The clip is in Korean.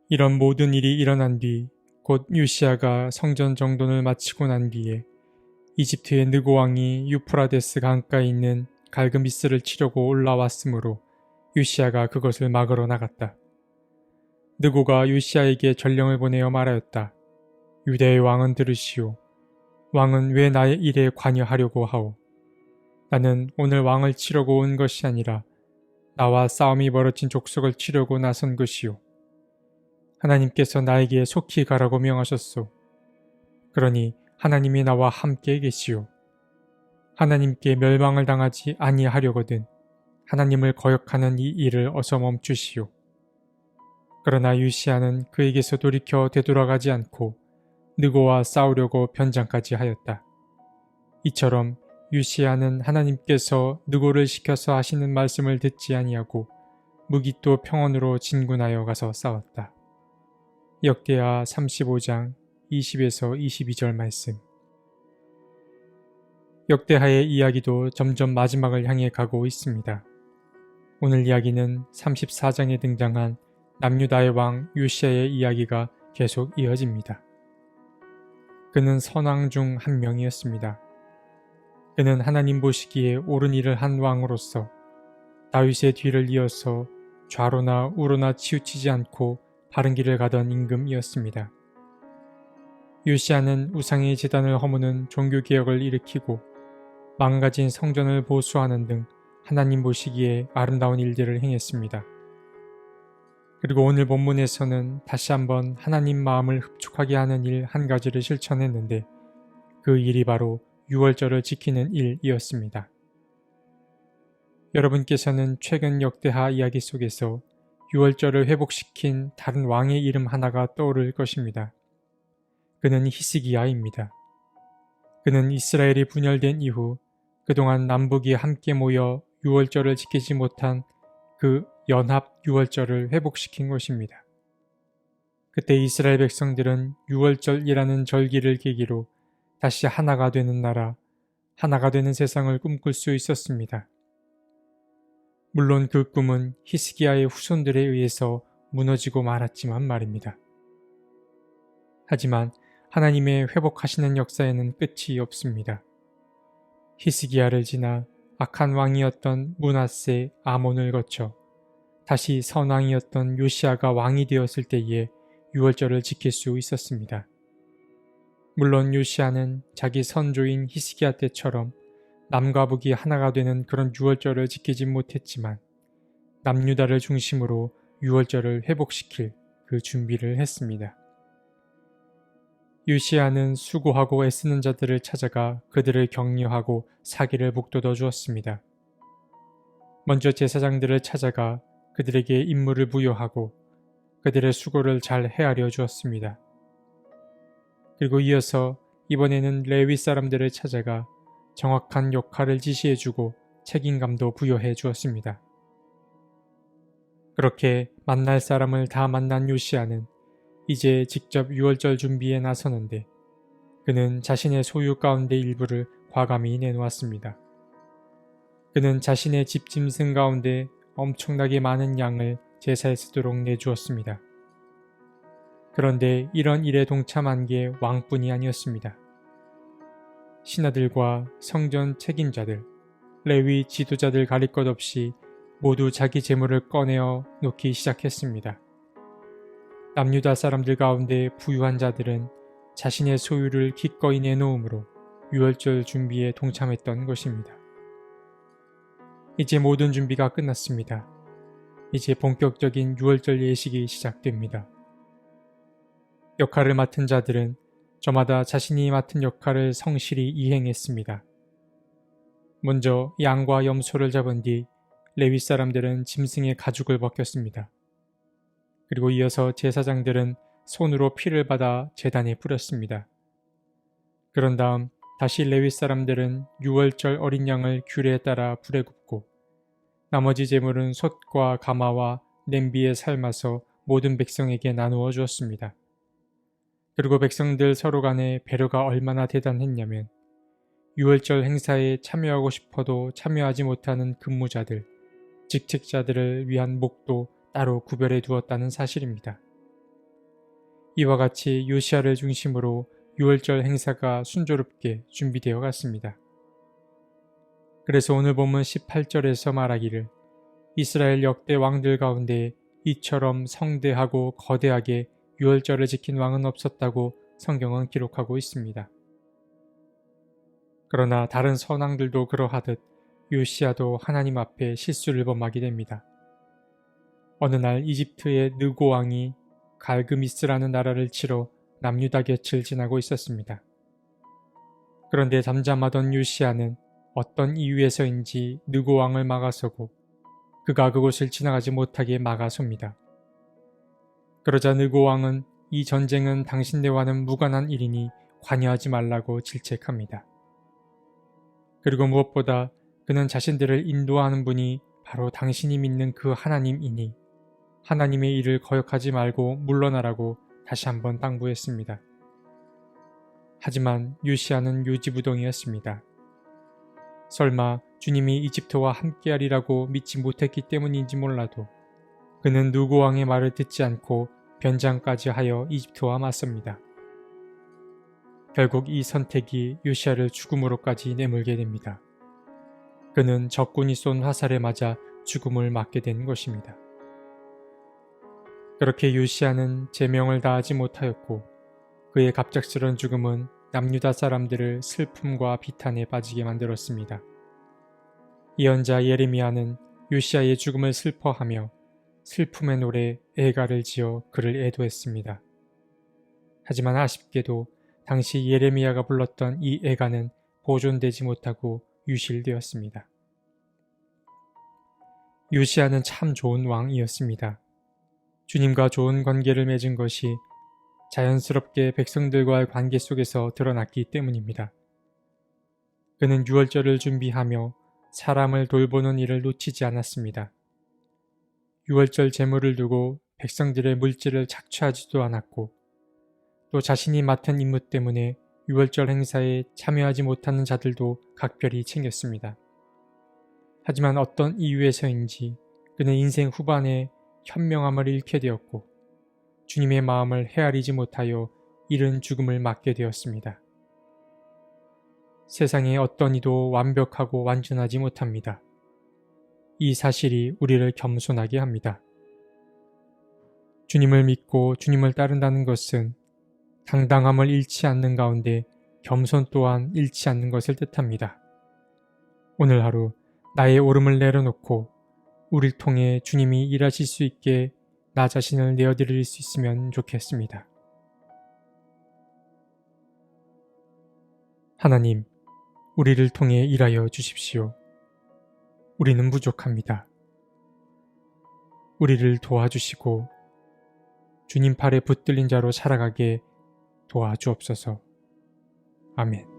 이런 모든 일이 일어난 뒤 곧 요시야가 성전 정돈을 마치고 난 뒤에 이집트의 느고 왕이 유프라데스 강가에 있는 갈그미스를 치려고 올라왔으므로 요시야가 그것을 막으러 나갔다. 느고가 요시야에게 전령을 보내어 말하였다. 유대의 왕은 들으시오. 왕은 왜 나의 일에 관여하려고 하오? 나는 오늘 왕을 치려고 온 것이 아니라 나와 싸움이 벌어진 족속을 치려고 나선 것이오. 하나님께서 나에게 속히 가라고 명하셨소. 그러니 하나님이 나와 함께 계시오. 하나님께 멸망을 당하지 아니하려거든 하나님을 거역하는 이 일을 어서 멈추시오. 그러나 요시야는 그에게서 돌이켜 되돌아가지 않고 느고와 싸우려고 변장까지 하였다. 이처럼 요시야는 하나님께서 느고를 시켜서 하시는 말씀을 듣지 아니하고 무기또 평원으로 진군하여 가서 싸웠다. 역대하 35장 20에서 22절 말씀. 역대하의 이야기도 점점 마지막을 향해 가고 있습니다. 오늘 이야기는 34장에 등장한 남유다의 왕 요시야의 이야기가 계속 이어집니다. 그는 선왕 중 한 명이었습니다. 그는 하나님 보시기에 옳은 일을 한 왕으로서 다윗의 뒤를 이어서 좌로나 우로나 치우치지 않고 바른 길을 가던 임금이었습니다. 요시야는 우상의 제단을 허무는 종교개혁을 일으키고 망가진 성전을 보수하는 등 하나님 보시기에 아름다운 일들을 행했습니다. 그리고 오늘 본문에서는 다시 한번 하나님 마음을 흡족하게 하는 일 한 가지를 실천했는데 그 일이 바로 유월절을 지키는 일이었습니다. 여러분께서는 최근 역대하 이야기 속에서 유월절을 회복시킨 다른 왕의 이름 하나가 떠오를 것입니다. 그는 히스기야입니다. 그는 이스라엘이 분열된 이후 그동안 남북이 함께 모여 유월절을 지키지 못한 그 연합 유월절을 회복시킨 것입니다. 그때 이스라엘 백성들은 유월절이라는 절기를 계기로 다시 하나가 되는 나라, 하나가 되는 세상을 꿈꿀 수 있었습니다. 물론 그 꿈은 히스기야의 후손들에 의해서 무너지고 말았지만 말입니다. 하지만 하나님의 회복하시는 역사에는 끝이 없습니다. 히스기야를 지나 악한 왕이었던 므낫세 아몬을 거쳐 다시 선왕이었던 요시야가 왕이 되었을 때에 유월절을 지킬 수 있었습니다. 물론 요시야는 자기 선조인 히스기야 때처럼 남과 북이 하나가 되는 그런 유월절을 지키지 못했지만 남유다를 중심으로 유월절을 회복시킬 그 준비를 했습니다. 요시야는 수고하고 애쓰는 자들을 찾아가 그들을 격려하고 사기를 북돋워 주었습니다. 먼저 제사장들을 찾아가 그들에게 임무를 부여하고 그들의 수고를 잘 헤아려 주었습니다. 그리고 이어서 이번에는 레위 사람들을 찾아가 정확한 역할을 지시해주고 책임감도 부여해 주었습니다. 그렇게 만날 사람을 다 만난 요시야는 이제 직접 유월절 준비에 나서는데 그는 자신의 소유 가운데 일부를 과감히 내놓았습니다. 그는 자신의 집 짐승 가운데 엄청나게 많은 양을 제사에 쓰도록 내주었습니다. 그런데 이런 일에 동참한 게 왕뿐이 아니었습니다. 신하들과 성전 책임자들, 레위 지도자들 가릴 것 없이 모두 자기 재물을 꺼내어 놓기 시작했습니다. 남유다 사람들 가운데 부유한 자들은 자신의 소유를 기꺼이 내놓음으로 유월절 준비에 동참했던 것입니다. 이제 모든 준비가 끝났습니다. 이제 본격적인 유월절 예식이 시작됩니다. 역할을 맡은 자들은 저마다 자신이 맡은 역할을 성실히 이행했습니다. 먼저 양과 염소를 잡은 뒤 레위 사람들은 짐승의 가죽을 벗겼습니다. 그리고 이어서 제사장들은 손으로 피를 받아 제단에 뿌렸습니다. 그런 다음 다시 레위 사람들은 유월절 어린 양을 규례에 따라 불에 굽고 나머지 제물은 솥과 가마와 냄비에 삶아서 모든 백성에게 나누어 주었습니다. 그리고 백성들 서로 간의 배려가 얼마나 대단했냐면 유월절 행사에 참여하고 싶어도 참여하지 못하는 근무자들, 직책자들을 위한 목도 따로 구별해 두었다는 사실입니다. 이와 같이 요시야를 중심으로 유월절 행사가 순조롭게 준비되어 갔습니다. 그래서 오늘 본문 18절에서 말하기를 이스라엘 역대 왕들 가운데 이처럼 성대하고 거대하게 유월절을 지킨 왕은 없었다고 성경은 기록하고 있습니다. 그러나 다른 선왕들도 그러하듯 요시야도 하나님 앞에 실수를 범하게 됩니다. 어느 날 이집트의 느고 왕이 갈그미스라는 나라를 치러 남유다 곁을 지나고 있었습니다. 그런데 잠잠하던 요시야는 어떤 이유에서인지 느고 왕을 막아서고 그가 그곳을 지나가지 못하게 막아섭니다. 그러자 느고 왕은 이 전쟁은 당신네와는 무관한 일이니 관여하지 말라고 질책합니다. 그리고 무엇보다 그는 자신들을 인도하는 분이 바로 당신이 믿는 그 하나님이니 하나님의 일을 거역하지 말고 물러나라고 다시 한번 당부했습니다. 하지만 요시야는 요지부동이었습니다. 설마 주님이 이집트와 함께하리라고 믿지 못했기 때문인지 몰라도 그는 느고 왕의 말을 듣지 않고 변장까지 하여 이집트와 맞섭니다. 결국 이 선택이 요시야를 죽음으로까지 내몰게 됩니다. 그는 적군이 쏜 화살에 맞아 죽음을 맞게 된 것입니다. 그렇게 요시야는 제명을 다하지 못하였고 그의 갑작스런 죽음은 남유다 사람들을 슬픔과 비탄에 빠지게 만들었습니다. 예언자 예레미야는 요시야의 죽음을 슬퍼하며 슬픔의 노래 애가를 지어 그를 애도했습니다. 하지만 아쉽게도 당시 예레미야가 불렀던 이 애가는 보존되지 못하고 유실되었습니다. 요시야는 참 좋은 왕이었습니다. 주님과 좋은 관계를 맺은 것이 자연스럽게 백성들과의 관계 속에서 드러났기 때문입니다. 그는 유월절을 준비하며 사람을 돌보는 일을 놓치지 않았습니다. 유월절 제물을 두고 백성들의 물질을 착취하지도 않았고 또 자신이 맡은 임무 때문에 유월절 행사에 참여하지 못하는 자들도 각별히 챙겼습니다. 하지만 어떤 이유에서인지 그는 인생 후반에 현명함을 잃게 되었고 주님의 마음을 헤아리지 못하여 이른 죽음을 맞게 되었습니다. 세상의 어떤 이도 완벽하고 완전하지 못합니다. 이 사실이 우리를 겸손하게 합니다. 주님을 믿고 주님을 따른다는 것은 당당함을 잃지 않는 가운데 겸손 또한 잃지 않는 것을 뜻합니다. 오늘 하루 나의 오름을 내려놓고 우릴 통해 주님이 일하실 수 있게 나 자신을 내어드릴 수 있으면 좋겠습니다. 하나님, 우리를 통해 일하여 주십시오. 우리는 부족합니다. 우리를 도와주시고 주님 팔에 붙들린 자로 살아가게 도와주옵소서. 아멘.